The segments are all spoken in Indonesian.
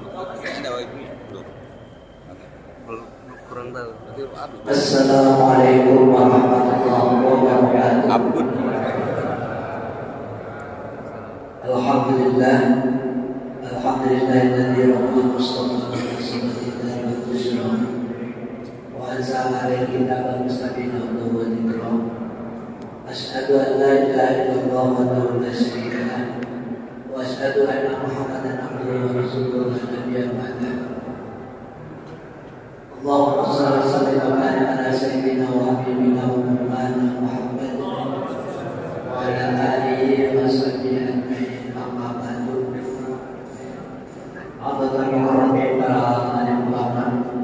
Kayaknya ada wifi belum? Belum, kurang tahu. Nanti update. Assalamualaikum warahmatullahi wabarakatuh. Upload. Alhamdulillah. Alhamdulillahilladzi rabbal mustafa wa anzala alaina kitabal mustaqima wa dzikra. Asyhadu an la ilaha illallah wahdahu la syarika lah wa asyhadu anna Muhammadan abduhu wa rasuluhu la nabiyya ba'dahu. Allahumma shalli wa sallim wa barik ala sayyidina wa habibina wa maulana Muhammad wa ala alihi wa sahbihi ajma'in. Amma ba'du. Alhamdulillah warahmatullahi wabarakatuh.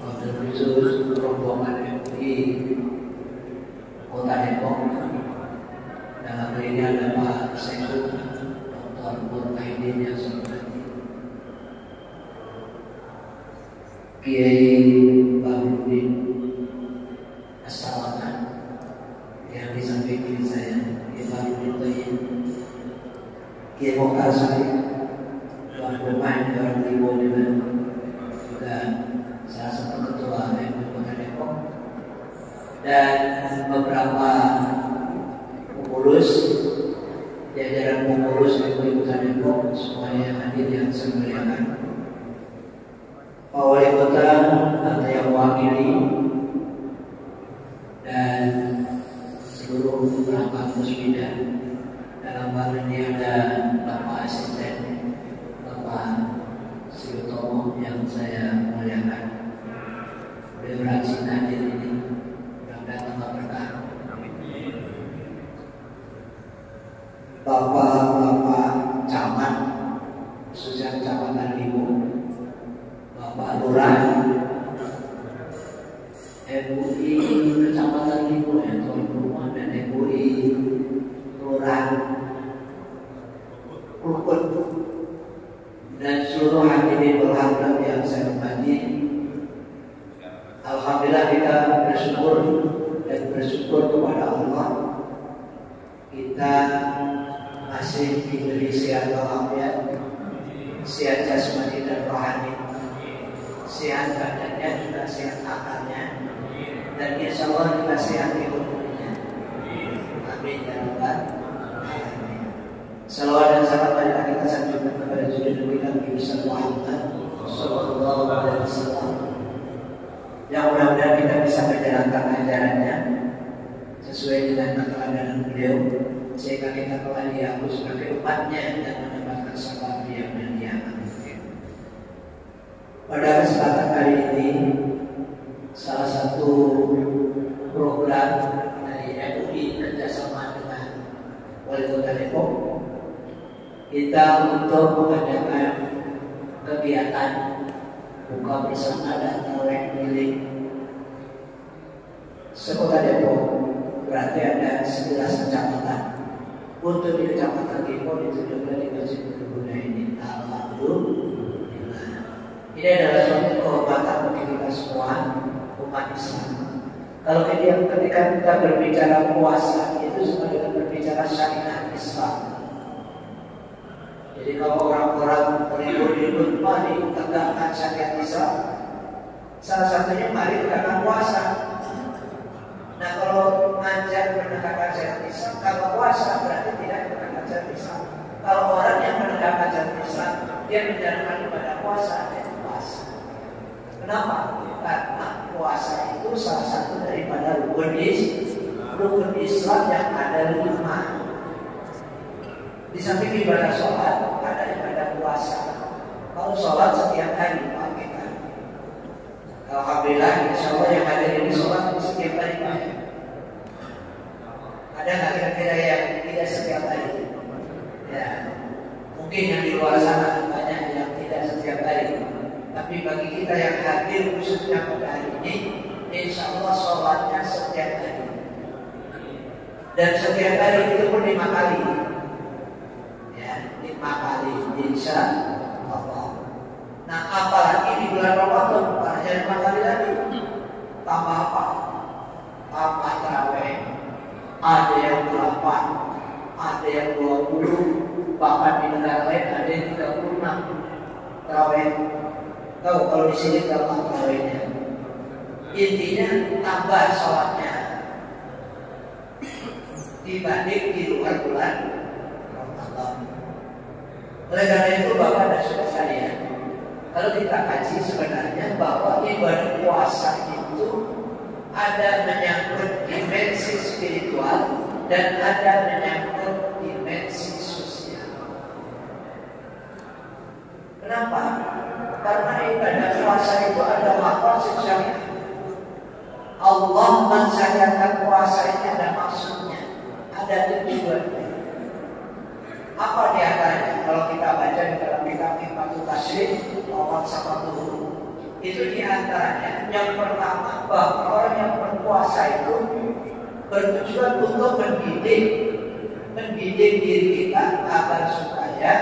Wabil khusus rombongan MUI Kota Depok. Dalam hal ini ada Pak Sekut Dr. Burhaidin yang saya hormati, Kiai Bahrudin As-Salaman yang di samping kiri saya, Kiai Bahrudin Tayyib, Kiai Mokhtar Syarif, Tuan Rumah di orang Timur juga salah satu ketua MUI Kota Depok, dan beberapa pengurus, jajaran pengurus MUI Kota Depok, semuanya hadir yang saya muliakan. Pak Wali Kota atau yang mewakili dan seluruh perangkat musbida. Dalam hal ini ada Bapak Asisten Bapak Suyutomo yang saya muliakan. Beliau rajin hadir ini, mudah-mudahan tambah berkah. Bapak-bapak camat, khususnya Kecamatan Limu, Bapak Lurah MUI Kecamatan Limu, Tuan Rumah, dan MUI Lurah Rukun, dan seluruh hadirin berharap yang saya hormati. Alhamdulillah kita bersyukur dan bersyukur kepada Allah, kita masih diberi sehat walafiat, sehat jasmani dan rohani, sehat badannya juga sehat akalnya, dan insya Allah juga sehat ekonominya. Amin ya rabbal alamin. Salawat dan salam marilah kita sanjungkan kepada junjungan kita Nabi Muhammad sallallahu alaihi wasallam, yang mudah-mudahan kita bisa menjalankan ajarannya sesuai dengan keteladanan beliau, sehingga kita kelak dihapus sebagai umatnya dan mendapatkan syafaat yang mulia. Pada kesempatan kali ini, salah satu program dari MUI kerjasama dengan Wali Kota Depok, kita untuk mengadakan kegiatan buka bersama dan tarawih keliling sekota Depok. Berarti ada 11 kecamatan. Untuk di Kecamatan Depok itu juga di Masjid Berguna ini. Alhamdulillah. Ini adalah suatu kehormatan bagi kita semua umat Islam. Kalau ketika kita berbicara puasa, itu sebenarnya berbicara syariat Islam. Jadi kalau orang-orang berikut-ikut mari tegakkan syariat Islam, salah satunya mari tegakkan puasa. Nah kalau ngajak menegakkan syariat Islam, kalau puasa berarti tidak menegakkan syariat Islam. Kalau orang yang menegakkan syariat Islam, dia menjalankan ibadah puasa dan puasa. Kenapa? Karena puasa itu salah satu daripada rukun Islam yang ada 5. Di samping ibadah sholat, ada ibadah puasa. Kalau sholat setiap hari Pak kita. Alhamdulillah, insya Allah yang hadir ini sholat setiap hari Pak. Ada nggak kira-kira yang tidak setiap hari? Ya, mungkin yang di luar sana banyak yang tidak setiap hari. Tapi bagi kita yang hadir khususnya pada hari ini, insya Allah sholatnya setiap hari. Dan setiap hari itu pun 5 kali. 5 kali insya Allah. Nah apalagi di bulan Ramadan, bukan hanya 5 kali lagi. Tambah apa? Tambah tarawih. Ada yang 8, ada yang 20, bahkan di negara lain ada yang 36. Tarawih. Tahu kalau di sini berapa tarawihnya? Intinya tambah sholatnya dibanding di luar bulan Ramadan. Oleh karena itu Bapak dan Saudara sekalian, kalau kita kaji sebenarnya bahwa ibadah puasa itu ada menyangkut dimensi spiritual dan ada menyangkut dimensi sosial. Kenapa? Karena ibadah puasa itu ada maksud syariat. Allah mensyariatkan puasa ini ada maksudnya, ada tujuannya. Apa di antaranya? Kalau kita baca di dalam kitab Fathul Tashrih awal Sabtu, itu di antaranya yang pertama bahwa orang yang berpuasa itu bertujuan untuk mendidik diri kita agar supaya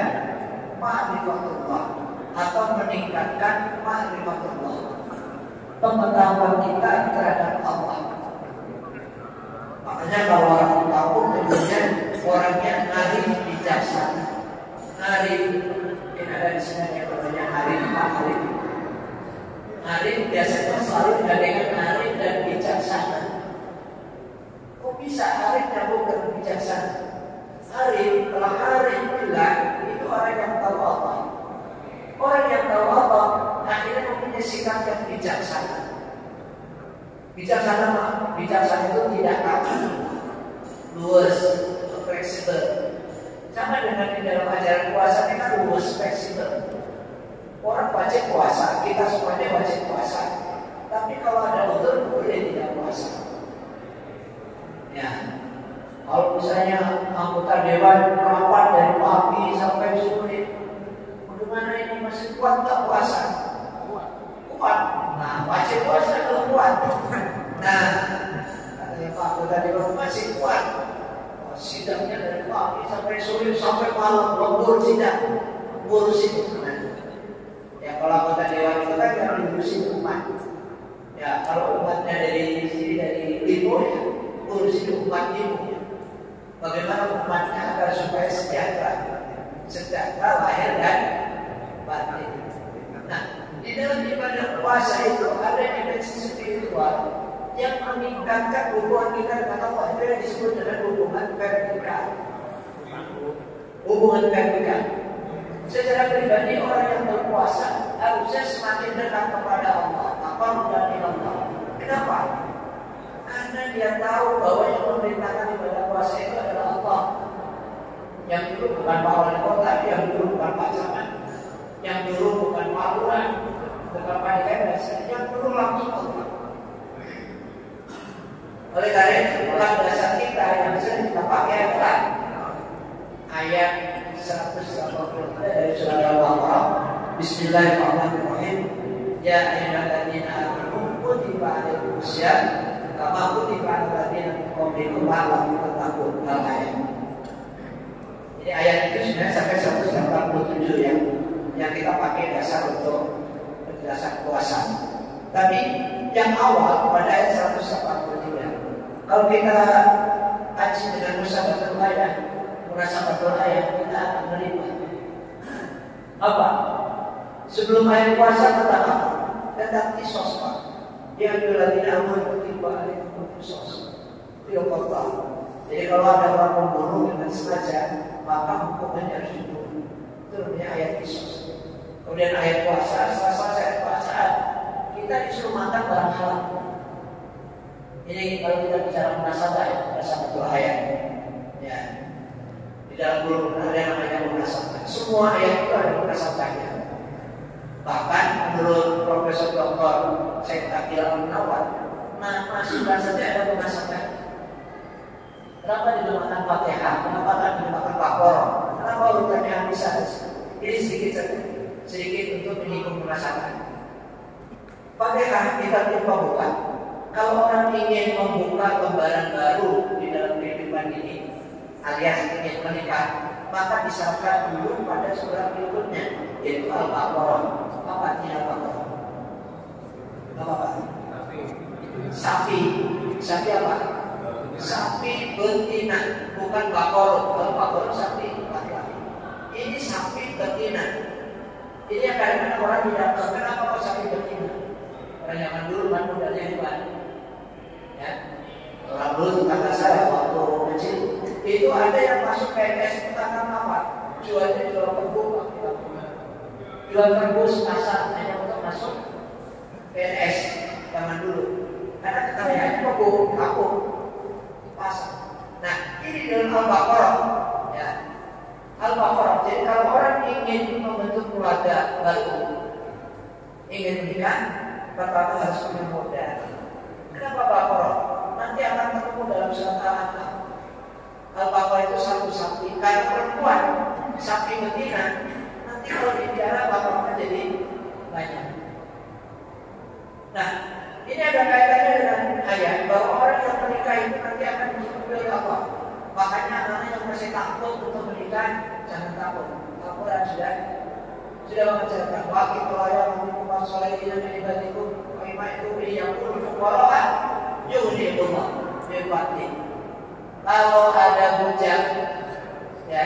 ma'rifatullah atau meningkatkan ma'rifatullah, pengetahuan kita terhadap Allah. Makanya kalau orang kampung tentunya orangnya arif bijaksana. Arif, yang ada di sini yang namanya arif, Pak Arif. Arif biasanya selalu dengan arif dan bijaksana. Kok bisa arif nyambung dengan bijaksana? Arif, kalau arif bilang itu orang yang tahu Allah. Orang yang tahu Allah akhirnya mempunyai sikap yang bijaksana. Bijaksana itu tidak kaku, luas, fleksibel. Sama dengan di dalam ajaran puasa kita luas, fleksibel. Orang wajib puasa, kita semuanya wajib puasa. Tapi kalau ada udzur boleh tidak puasa. Ya, kalau misalnya anggota dewan rapat dari pagi sampai sore, bagaimana ini masih kuat tak puasa? Kuat. Nah, wajib puasa kalau kuat. Nah, katanya Pak anggota dewan masih kuat. Sidangnya dari pagi sampai sore sampai malam, lembur sidang, ngurusin umat. Ya kalau anggota dewan itu kan yang ngurusin umat. Ya kalau umatnya dari sini dari timur ya ngurusin umat timur. Bagaimana umatnya agar supaya sejahtera lahir dan batin. Nah, di dalam ibadah puasa itu ada dimensi spiritual yang meningkatkan hubungan kita dengan Allah. Itu yang disebut dengan hubungan vertikal. Hubungan vertikal. Secara pribadi orang yang berpuasa harusnya semakin dekat kepada Allah. Apa dari Allah? Kenapa? Karena dia tahu bahwa yang memerintahkan ibadah puasa itu adalah Allah. Yang dulu bukan Pak Wali Kota, yang dulu bukan Pak Camat, yang dulu bukan Pak Lurah, bukan Pak Dikades, yang dulu langsung Allah. Oleh karena itu landasan kita yang bisa kita pakai adalah ayat 180 dari surah Al-Baqarah. Bismillahirrahmanirrahim. Ya ayyuhalladzina amanu kutiba alaikumusiyam kama kutiba alal ladzina min qablikum la'allakum tattaqun. Ayat. Ini ayat itu sebenarnya sampai 187 yang kita pakai dasar untuk penjelasan puasa. Tapi yang awal pada ayat 183. Kalau kita kaji dengan munasabatul ayat, kita akan melihat apa? Sebelum ayat puasa tentang apa? Tentang kisos, Pak. Ya ayyuhalladzina amanu kutiba alaikumus qisas. Itu Allah. Jadi kalau ada orang membunuh dengan sengaja, maka hukumannya harus dibunuh. Itu namanya ayat kisos. Kemudian ayat puasa, setelah selesai puasa, kita disuruh makan barang halal. Ini kalau kita bicara munasabah ya, munasabatul ayat. Ya. Di dalam buku ada yang namanya munasabah. Semua ayat itu ada munasabahnya. Bahkan menurut Profesor Dr. Syekh Akil Al-Munawwar, nama surah saja ada munasabah. Kenapa dinamakan Fatihah? Kenapa kan dinamakan Baqarah? Kenapa urutannya bisa? Ini sedikit saja, sedikit untuk menyinggung munasabah. Fatihah kita buka. Kalau orang ingin membuka lembaran baru di dalam kehidupan ini, alias ingin menikah, maka disahkan dulu pada surah berikutnya, yaitu Al-Baqarah. Apa artinya Al-Baqarah? Apa Pak? Sapi. Sapi apa? Sapi betina, bukan Baqarah. Kalau Baqarah sapi laki-laki. Ini sapi betina. Ini yang kadang-kadang orang tidak tahu kenapa kok sapi betina. Orang zaman dulu kan modalnya hebat. Ya, orang dulu tetangga saya waktu kecil itu ada yang masuk PNS tetangga apa? Jualnya jual kebun, jual kebun pasar hanya untuk masuk PNS zaman dulu. Karena kekayaannya kebun, kampung, pasar. Nah, ini dalam Al-Baqarah, ya. Al-Baqarah. Jadi kalau orang ingin membentuk keluarga baru, ingin menikah, pertama harus punya modal. Kenapa Baqarah? Nanti akan ketemu dalam surat Al-An'am. Al-Baqarah itu satu sapi. Kalau perempuan sapi betina, nanti kalau dipiara Baqarah jadi banyak. Nah, ini ada kaitannya dengan ayat bahwa orang yang menikah itu nanti akan dicukupi oleh Allah. Makanya anak-anak yang masih takut untuk menikah, jangan takut. Al-Quran sudah mengajarkan wakil pelayar untuk masalah ini dan ibadiku, lima itu yang pun fuqara yughnihullah min fadlihi. Kalau ada bujang, ya,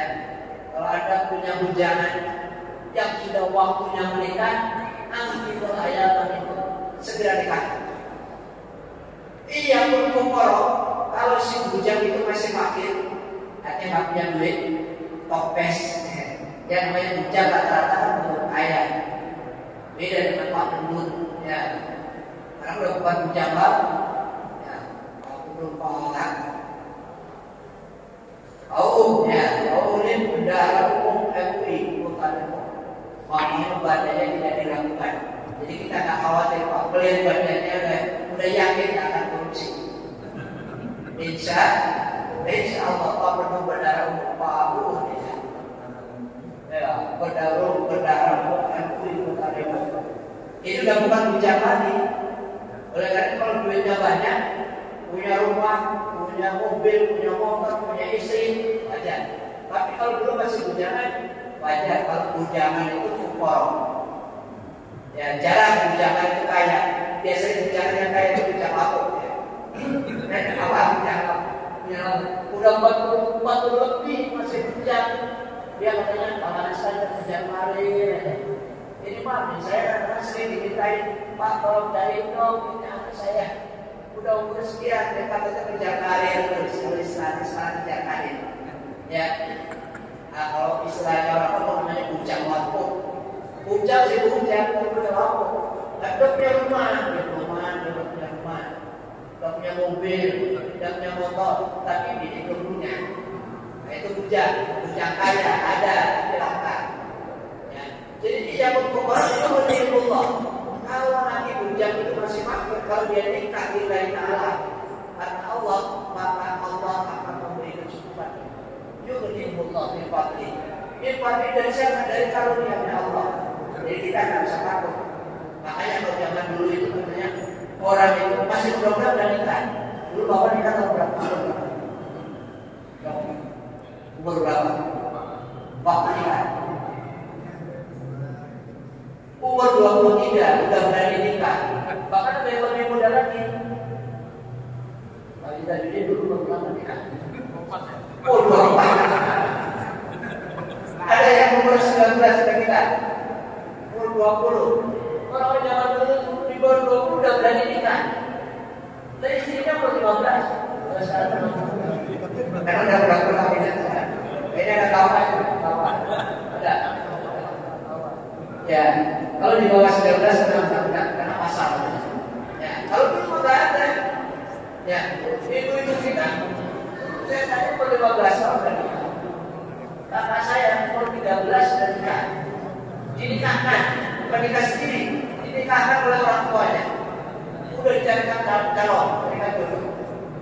kalau ada punya bujangan yang sudah waktunya menikah, angkil ayat itu segera nikah. Iya pun fuqara. Kalau si bujang itu masih fakir, artinya nggak punya duit, topes, yang namanya bujang rata-rata menurut ayah. Beda dengan Pak Pendut, ya. Karena udah bukan bujang baru, ya. Aku belum paham. Ini bendahara umum MUI Kota Depok. Makanya badannya tidak diragukan. Jadi kita nggak khawatir Pak. Melihat badannya udah yakin akan korupsi. Insya Allah Pak penuh bendahara umum Pak Abu. Ya, bendahara umum MUI Kota Depok. Ini udah bukan bujang lagi. Oleh karena kalau duitnya banyak, punya rumah, punya mobil, punya motor, punya istri, wajar. Tapi kalau dulu masih bujangan, wajar. Kalau bujangan itu fuqara. Ya, jarang bujangan itu kaya. Biasanya bujangan yang kaya itu bujang lapuk. Ya. Apa bujangan? Udah 40 lebih masih bujang. Dia katanya panganan saya bujang kemarin. Ini mah, saya kadang sering dimintain, Pak tolong cari dong, ini anak saya. Udah umur sekian, dia katanya kejar karir terus, istilah kejar karir. Ya, nah, kalau istilahnya orang apa namanya bujang lapuk. Bujang sih bujang, tapi udah lapuk. Nggak punya rumah, dia punya rumah, nggak punya mobil, nggak punya motor, tapi ini belum punya. Nah itu bujang kaya ada, tapi langka. Ya. Jadi dia berkorban itu menilai. Kalau nanti bujang itu masih makmur, kalau dia nikah lillahi ta'ala karena Allah, maka Allah akan memberi kecukupan. Yughnihullah min fadlihi. Min fadlihi dari siapa? Dari karunia Allah. Jadi kita nggak bisa takut. Makanya kalau zaman dulu itu katanya orang itu masih muda-muda udah nikah. Dulu bapak nikah tahun berapa? Umur berapa? Waktu nikah. Umur 23 udah berani nikah. Bahkan ada yang lebih muda lagi. Kalau kita jadi dulu belum pernah nikah. Oh 24. Ada yang umur 19 sudah nikah. Umur 20. Orang zaman dulu di bawah 20 udah berani nikah. Dan istrinya umur 15. Karena udah berapa lagi kan? Kayaknya ada kawan. Ada. Ya, kalau di bawah 19 kena pasal. Ya, kalau dulu nggak ada. Ya, ibu-ibu kita, saya tanya umur 15 tahun sudah nikah. Kakak saya umur 13 sudah nikah. Dinikahkan, bukan nikah sendiri, dinikahkan oleh orang tuanya. Udah dicarikan calon, mereka jodoh.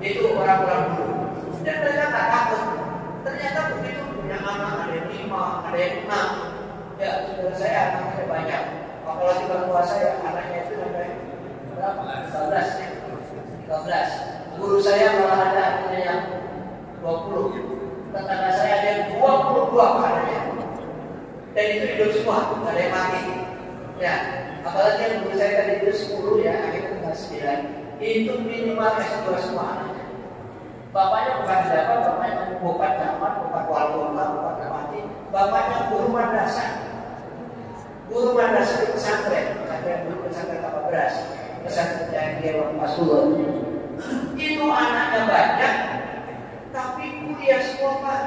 Itu orang-orang dulu. Dan mereka nggak takut. Ternyata begitu punya anak, ada yang 5, ada yang 6. Ya, saudara saya anaknya banyak. Apalagi orang tua saya, anaknya itu sampai berapa? 13 ya. 13. Guru saya malah ada anaknya yang 20. Tetangga saya ada yang 22 anaknya. Dan itu hidup semua, tidak ada yang mati. Ya, apalagi yang guru saya tadi itu 10 ya, akhirnya tinggal 9. Itu minimal S2 semua anaknya. Bapaknya bukan siapa, bapaknya bukan camat, bukan wali kota, bukan bupati. Bapaknya guru madrasah. guru madrasah di pesantren dulu, pesantren Kapal Beras, pesantren yang dia Pasuruan. Itu anaknya banyak, tapi kuliah semua Pak.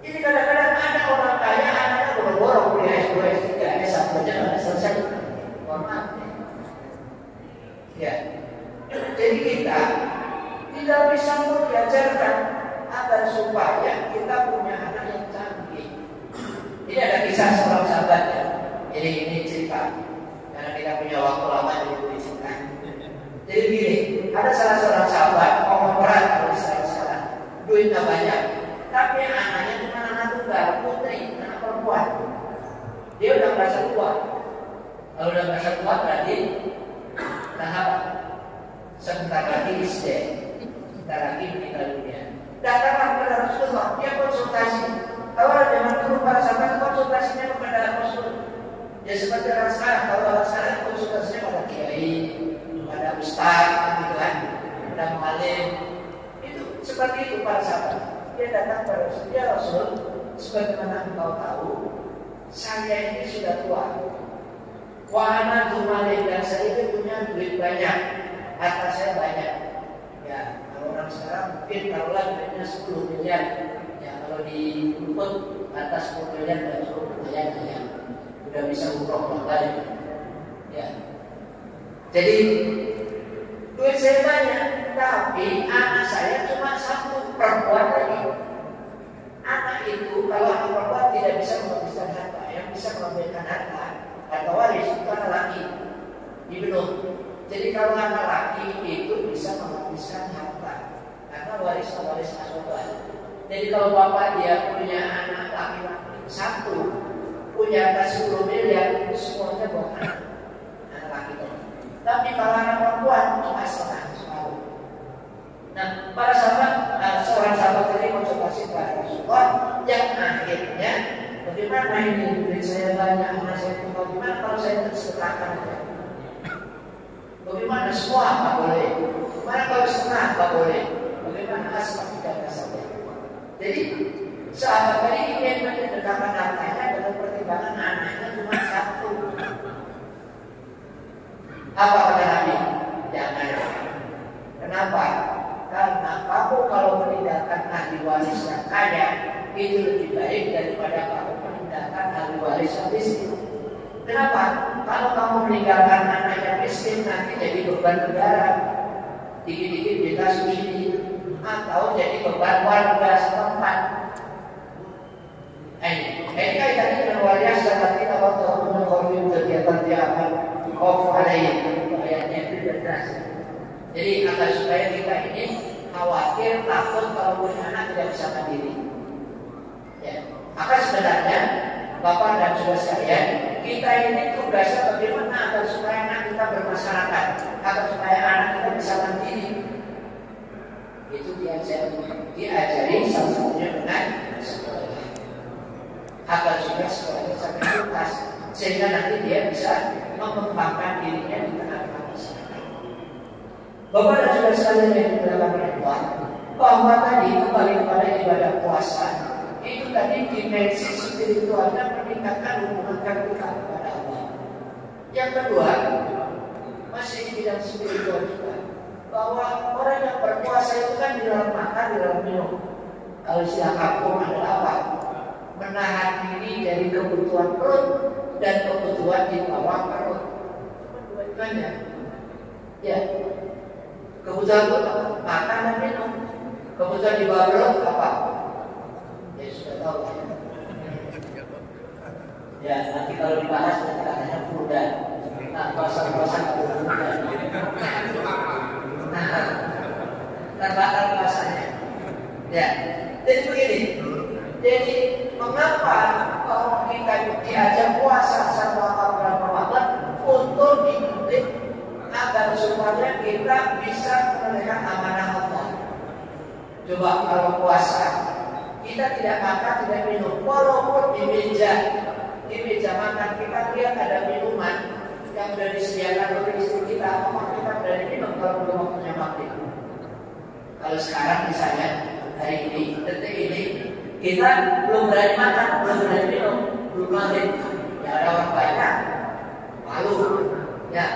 Ini kadang-kadang ada orang kaya, anaknya boro-boro kuliah S2, S3, S1 aja nggak selesai. Mohon maaf ya. Jadi kita tidak bisa diajarkan agar supaya kita punya anak yang canggih. Ini ada kisah seorang sahabat ya. Jadi ini cerita karena kita punya waktu lama jadi boleh cerita. Jadi gini, ada salah seorang sahabat konglomerat kalau sekarang duitnya banyak, tapi anaknya cuma anak tunggal, putri, anak perempuan. Dia udah merasa tua. Kalau udah merasa tua berarti tahap sebentar lagi istri, sebentar lagi meninggal dunia. Datanglah kepada Rasulullah, dia konsultasi. Kalau zaman dulu para sahabat konsultasinya kepada Rasul. Ya seperti orang sekarang, kalau orang sekarang konsultasinya pada kiai, pada ustaz, gitu kan, pada mualim. Itu seperti itu para sahabat. Dia datang kepada Rasul, ya Rasul, sebagaimana engkau tahu, saya ini sudah tua. Wahana tumalih dan saya ini punya duit banyak, harta saya banyak. Ya, kalau orang sekarang mungkin taruhlah duitnya 10 miliar. Ya, kalau di Ubud atas 10 miliar dan cukup lumayan ya. Udah bisa umroh balik. Ya. Jadi duit saya banyak, tapi anak saya cuma satu, perempuan lagi. Anak itu kalau anak perempuan tidak bisa menghabiskan harta, yang bisa menghabiskan harta atau waris itu anak laki, ibnu. Jadi kalau anak laki itu bisa menghabiskan harta karena waris asobah. Jadi kalau bapak dia punya anak laki-laki satu, punya harta 10 miliar, semuanya buat anak laki itu. Tapi kalau anak perempuan cuma setengah, separuh. Nah, para sahabat, seorang sahabat tadi konsultasi kepada Rasulullah yang akhirnya bagaimana ini duit saya banyak, anak saya tinggal gimana kalau saya terserahkan aja? Bagaimana semua tak boleh? Bagaimana kalau setengah tak boleh? Bagaimana asal tidak saja? Jadi sahabat tadi ingin mendekatkan hartanya dengan pertimbangan anaknya cuma satu. Apa kata Nabi? Jangan. Kenapa? Karena kamu kalau meninggalkan ahli waris yang kaya itu lebih baik daripada kamu meninggalkan ahli waris yang miskin. Kenapa? Kalau kamu meninggalkan anak yang miskin nanti jadi beban negara, dikit-dikit kita subsidi, atau jadi beban warga setempat. Ini kaitannya dengan waris seperti apa tahu mengenai kegiatan dia akan off ayatnya itu jelas. Jadi agar supaya kita ini khawatir, takut kalau punya anak tidak bisa mandiri. Ya, maka sebenarnya Bapak dan Saudara sekalian, kita ini tugasnya bagaimana agar supaya anak kita bermasyarakat, agar supaya anak kita bisa mandiri. Itu diajari salah satunya dengan sekolah. Agar supaya sekolahnya sampai tuntas, sehingga nanti dia bisa mengembangkan dirinya di tengah-tengah masyarakat. Bapak dan Saudara sekalian yang dimuliakan Allah, bahwa tadi kembali kepada ibadah puasa, itu tadi dimensi spiritualnya meningkatkan hubungan kita kepada Allah. Yang kedua, masih di bidang spiritual juga, bahwa orang yang berpuasa itu kan di dalam makan, di dalam minum. Kalau istilah kampung adalah apa? Menahan diri dari kebutuhan perut dan kebutuhan di bawah perut. Dua-duanya. Ya. Kebutuhan perut apa? Makan dan minum. Kebutuhan di bawah perut apa? Ya sudah tahu ya. Ya nanti kalau dibahas nanti katanya fuda. Nah puasa-puasa kalau fuda. Terbakar puasanya. Ya. Jadi begini. Jadi mengapa kalau kita diajak puasa sama bulan Ramadan untuk dididik agar supaya kita bisa menunaikan amanah Allah. Coba kalau puasa kita tidak makan, tidak minum, walaupun di meja makan kita lihat ada minuman yang sudah disediakan oleh istri kita, maka kita berani minum kalau belum waktunya maghrib. Kalau sekarang misalnya hari ini, detik ini kita belum berani makan, belum berani minum, belum maghrib. ya ada orang banyak, malu, ya.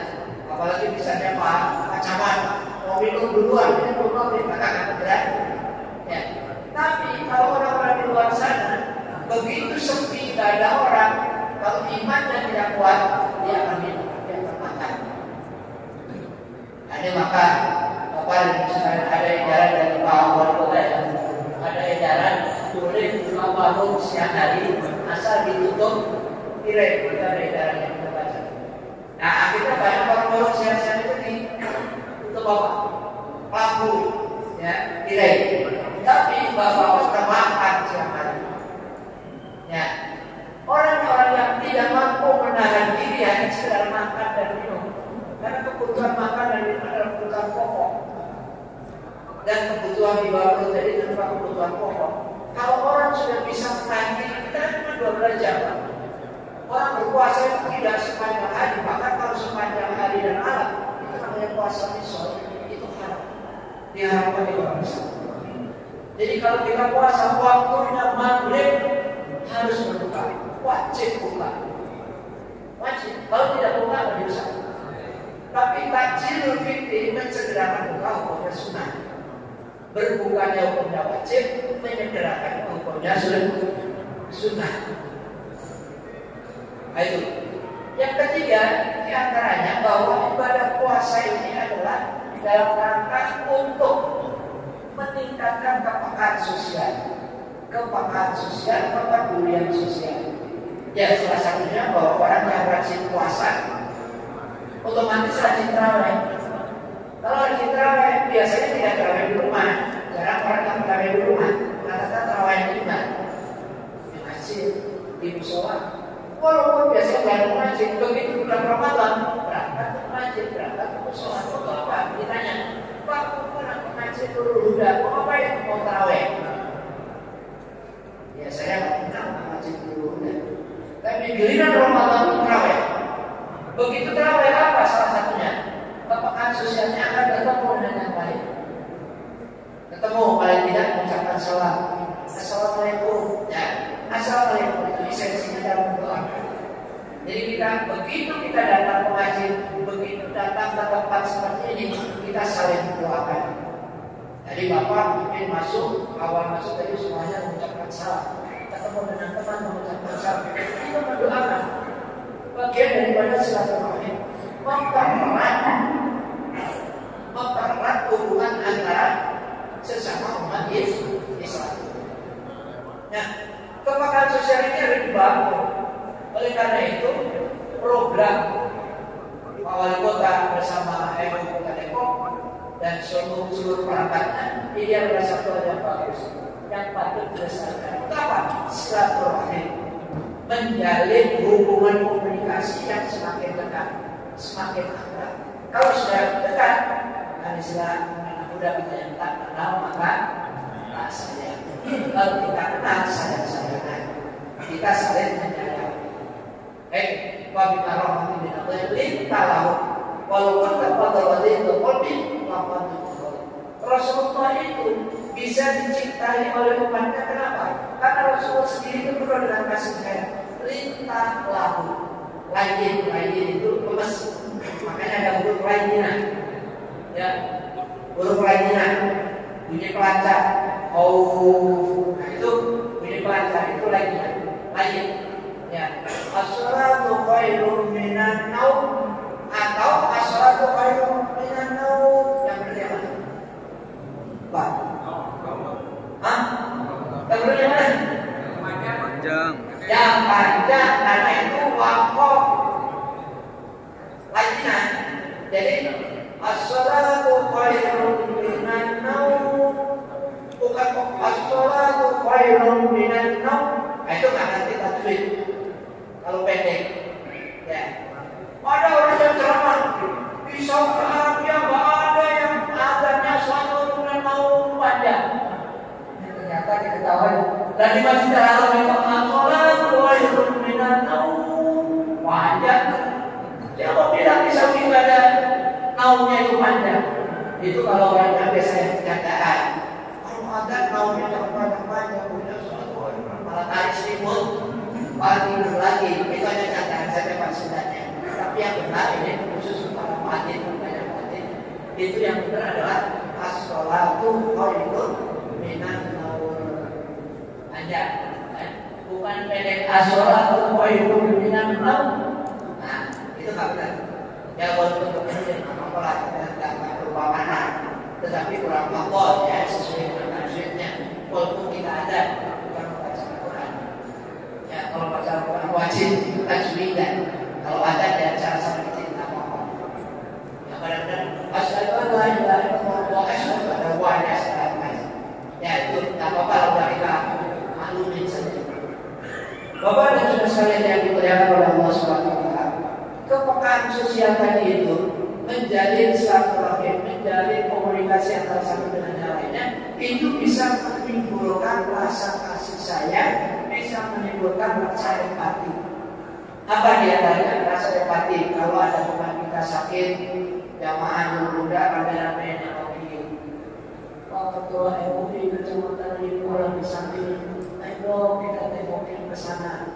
Apalagi misalnya Pak Camat mau minum duluan, ini belum dikatakan berani, ya. Tapi kalau orang-orang di luar sana begitu sepi, tidak ada orang, kalau imannya tidak kuat, dia akan minum, dia akan makan. Ada makan, apa misalnya ada edaran dari Pak Wali Kota, ya. Ada edaran boleh buka warung siang hari asal ditutup tirai, itu ada edaran yang kita baca. Nah akhirnya banyak warung-warung siang-siang itu ditutup apa? Lampu, ya, tirai. Tapi bapak-bapak tetap makan siang hari. Ya, orang-orang yang tidak mampu menahan diri hanya sekedar makan dan minum, karena kebutuhan makan dan minum adalah kebutuhan pokok, dan kebutuhan di bawah itu tadi itu adalah kebutuhan pokok. Kalau orang sudah bisa menahan diri, kita cuma 12 jam. Orang berpuasa itu tidak sepanjang hari, bahkan kalau sepanjang hari dan malam itu namanya puasa misal, itu haram. Diharapkan di bawah misal. Jadi kalau kita puasa waktunya maghrib harus berbuka, wajib buka, wajib. Kalau tidak buka tidak bisa. Tapi takjilul fitri menyegerakan buka hukumnya sunnah. Berbukanya hukumnya wajib, menyegerakan hukumnya sunnah. Itu. Yang ketiga, diantaranya bahwa ibadah puasa ini adalah dalam rangka untuk meningkatkan kepekaan sosial, kepedulian sosial. Ya, salah satunya bahwa orang yang rajin puasa otomatis rajin tarawih. Kalau rajin tarawih biasanya tidak tarawih di rumah. Jarang orang yang tarawih di rumah. Rata-rata tarawih di mana? Di masjid, di musola. Walaupun biasanya jarang masjid, begitu bulan Ramadan berangkat ke masjid, berangkat ke musola. Untuk apa? Ditanya, Pak, orang ke masjid dulu udah, mau apa ya? Mau tarawih. Ya saya nggak pernah ke masjid dulu udah. Tapi giliran Ramadan tarawih. Begitu tarawih apa salah satunya? Kepekaan sosialnya akan bertemu dengan yang lain. Ketemu paling tidak mengucapkan salam. Assalamualaikum. Ya, assalamualaikum itu esensinya dalam doa. Jadi begitu kita datang ke masjid, begitu datang ke tempat seperti ini, kita saling mendoakan. Jadi bapak mungkin awal masuk tadi semuanya mengucapkan salam. Ketemu dengan teman mengucapkan salam. Itu mendoakan. Bagian daripada silaturahim, mempererat hubungan antara sesama umat Islam. Nah, kepekaan sosial ini harus dibangun. Oleh karena itu, program Pak Wali Kota bersama MUI Kota Depok dan seluruh perangkatnya ini adalah satu hal yang bagus yang patut dilestarikan. Apa? Silaturahim, menjalin hubungan komunikasi yang semakin dekat, semakin akrab. Kalau sudah dekat, istilah anak muda kita yang tak kenal maka tak sayang. Kalau kita kenal sayang-sayangan, kita saling menyayang. Wa bima rahmatin min Allah lintalahu walaupun kepadawati qalbi laqad. Rasulullah itu bisa dicintai oleh umatnya. Kenapa? Karena Rasulullah sendiri itu penuh dengan kasih sayang. Lintalahu, lain itu lemes. Makanya ada huruf lainnya. Ya, huruf lainnya bunyi pelancar. Nah itu bunyi pelancar itu lainnya. Lain. Ya, as-salatu khairun minan naum atau as-salatu khairun minan naum. Yang benar mana? Pak. Hah? Yang benar mana? Panjang. Yang panjang karena itu wakaf. Lainnya. Jadi as-salatu khairun minan naum. Bukan as-salatu khairun minan naum. Itu nggak nanti tajwid. Kalau pendek, ya. Ada orang yang ceramah di Saudi Arabia nggak ada yang adanya suatu bulan mau panjang. Ternyata diketahui. Dan di Masjid Al-Haram itu sholat khairun minan naum panjang. Siapa bilang di Saudi nggak ada naumnya itu panjang? Itu kalau orangnya biasanya candaan. Kalau ada naumnya yang panjang punya suatu malah tarik selimut. tidur lagi. Itu hanya catatan saja maksudnya. Tapi yang benar ini khusus para batin, banyak batin. Itu yang benar adalah as-sholatu khairun minan naum. Aja, bukan pendek as-sholatu khairun minan naum. Nah, itu nggak benar. Ya walaupun kemudian apa-apa tidak berubah mana, tetapi kurang makbul ya sesuai dengan maksudnya. Walaupun kita ada bukan membaca Al-Quran. Ya kalau baca Al-Quran wajib tajwidan. Kalau ada dari cara-cara kecil tidak apa-apa. Ya kadang-kadang asyhadu an la ilaha illallah wa asyhadu anna muhammadan rasulullah. Ya itu tidak apa-apa kalau kita maklumin saja. Bapak dan saudara sekalian yang dimuliakan oleh Allah Subhanahu wa taala, kepekaan sosial tadi itu menjalin silaturahim, menjalin komunikasi antara satu dengan yang lainnya, itu bisa menimbulkan rasa kasih sayang, bisa menimbulkan rasa empati. Apa dia tanya? Rasa empati. Kalau ada teman kita sakit, jamaah muda pada namanya MUI. Ketua MUI kecamatan ini orang di samping, ayo kita tengokin ke sana.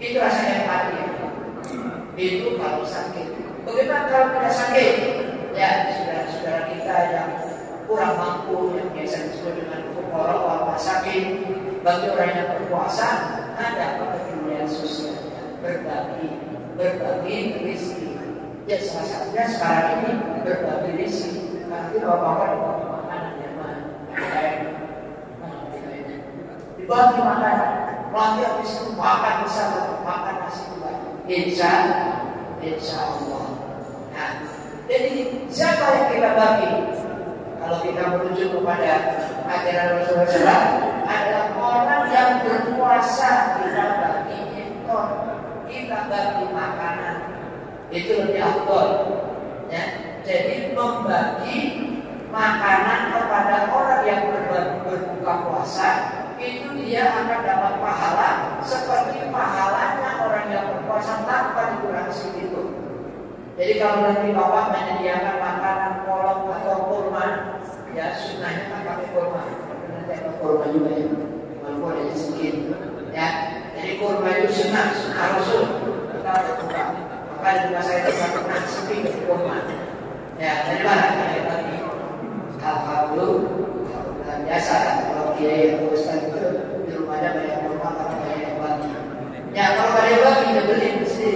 Itu rasa empati. Itu kalau sakit. Bagaimana kalau tidak sakit? Ya, saudara-saudara kita yang kurang mampu, yang biasa disebut dengan fuqara wal masakin, bagi orang yang berpuasa ada pekerjaan sosialnya, berbagi rezeki. Ya, salah satunya sekarang ini berbagi rezeki. Nanti bapak-bapak dibagi makanan yang lainnya, dibagi makanan. Nanti habis itu makan bersama, makan nasi juga. Insya Allah. Nah, jadi siapa yang kita bagi? Kalau kita merujuk kepada ajaran Rasulullah, adalah orang yang berpuasa kita bagi iftar, kita bagi makanan. Itu lebih afdol. Ya, jadi membagi makanan kepada orang yang berbuka puasa, itu dia akan dapat pahala seperti pahalanya orang yang berpuasa tanpa dikurangi sedikit. Jadi kalau nanti bapak menyediakan makanan kolak atau kurma, ya sunnahnya kan pakai kurma. Nanti ada kurma juga ya, walaupun ada sedikit. Ya, jadi kurma itu sunnah Rasul. Kita harus buka. Maka di rumah saya tidak pernah sepi dari kurma. Ya, dari mana kita tadi? Alhamdulillah biasa kan kalau dia yang Ustaz itu di rumahnya banyak kurma karena banyak yang bagi. Ya kalau banyak bagi dia beli mesti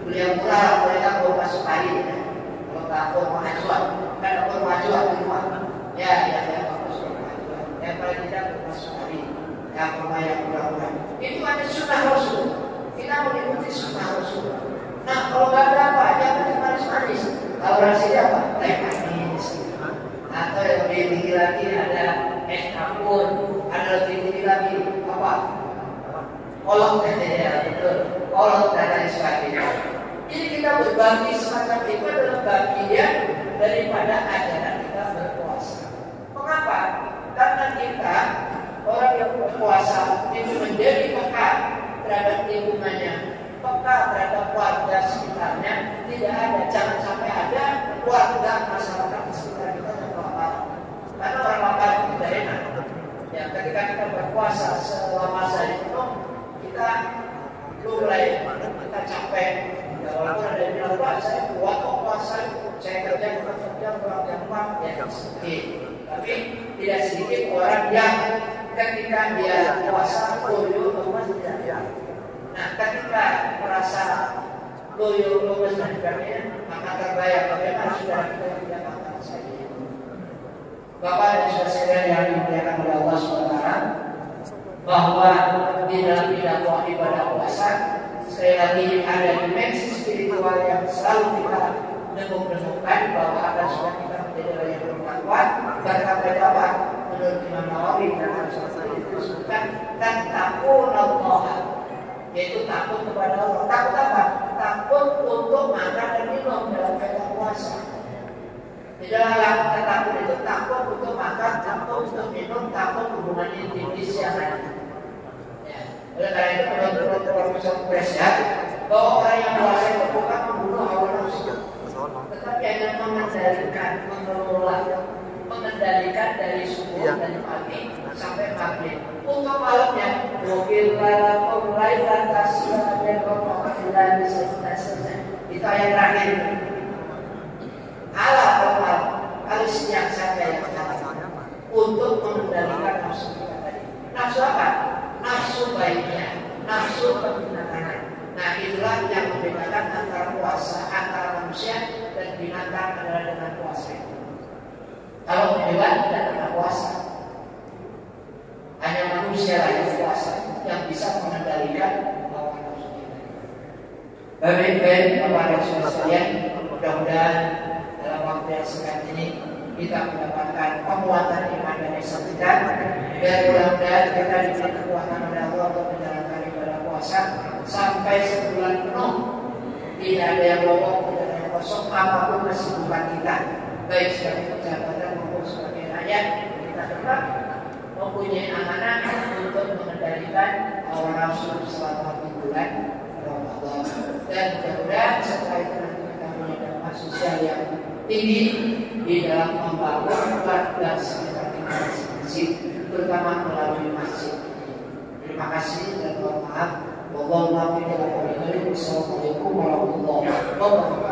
beli yang murah, mereka bawa masuk hari. Kalau tak kurma ajuan, kan ada kurma ajuan di rumah. Ya masuk ajuan. Ya paling tidak masuk hari. Ya kurma yang murah-murah. Itu ada sunnah Rasul. Kita mengikuti sunnah Rasul. Nah kalau nggak ada apa, jangan manis-manis. Kalau rasanya apa? Teh manis. Atau yang lebih tinggi lagi ada es kapur, ada lebih tinggi lagi apa? Kolok ya betul, kolok dan lain sebagainya. Jadi kita berbagi semacam itu adalah bagian daripada ajaran kita berpuasa. Mengapa? Karena kita orang yang berpuasa itu menjadi peka terhadap lingkungannya, peka terhadap warga sekitarnya. Tidak ada, jangan sampai ada warga masyarakat di sekitar kita yang kelaparan. Karena orang lapar itu tidak enak. Ya, ketika kita berpuasa selama sehari itu kita mulai kita capek. Ya, walaupun ada yang bilang, Pak, saya buat puasa, saya kerja kurang gampang, ya sedikit. Tapi tidak sedikit orang yang ketika dia puasa loyo lemas tidak. Nah, ketika merasa loyo lemas dan sebagainya, maka terbayang bagaimana sudah kita tidak makan saja. Bapak dan saudara sekalian yang dimuliakan oleh Allah SWT, bahwa di dalam dakwah ibadah puasa sekali lagi ada dimensi spiritual yang selalu kita menemukan bahwa akan sudah kita menjadi orang yang bertakwa. Berkata apa? Menurut Imam Nawawi dan Al-Syafi'i itu disebutkan dan takut Allah, yaitu takut kepada Allah. Takut apa? Takut untuk makan dan minum dalam keadaan puasa. Di dalam takut itu takut untuk makan, takut untuk minum, takut hubungan intim yang lain. Oleh karena itu menurut Profesor Presya bahwa orang yang puasa itu bukan membunuh hawa nafsu, tetapi hanya mengendalikan dari subuh dan pagi sampai maghrib. Untuk malamnya mungkin lalu mulai atas dan pemakaman itu ayat terakhir. Allah total harus siap saja yang untuk mengendalikan nafsu kita tadi. Nafsu apa? Nafsu baiknya, nafsu kebinatangan. Nah itulah yang membedakan antara puasa antara manusia dan binatang adalah dengan puasa. Kalau hewan tidak pernah puasa, hanya manusia lah yang puasa yang bisa mengendalikan hawa nafsu kita. Baik-baik Bapak dan Saudara sekalian, mudah-mudahan dalam waktu yang singkat ini kita mendapatkan penguatan iman dan Islam kita, dan mudah-mudahan kita diberi kekuatan oleh Allah untuk menjalankan ibadah puasa sampai sebulan penuh. Tidak ada yang lowong, tidak ada yang kosong, apapun kesibukan kita, baik sebagai pejabat maupun sebagai rakyat, kita tetap mempunyai amanah untuk mengendalikan hawa nafsu selama di bulan Ramadan. Dan mudah-mudahan setelah itu nanti kita punya dampak sosial yang tinggi di dalam membangun keluarga sekitar kita masing-masing, terutama melalui masjid. Terima kasih dan mohon maaf. Wassalamualaikum warahmatullahi wabarakatuh.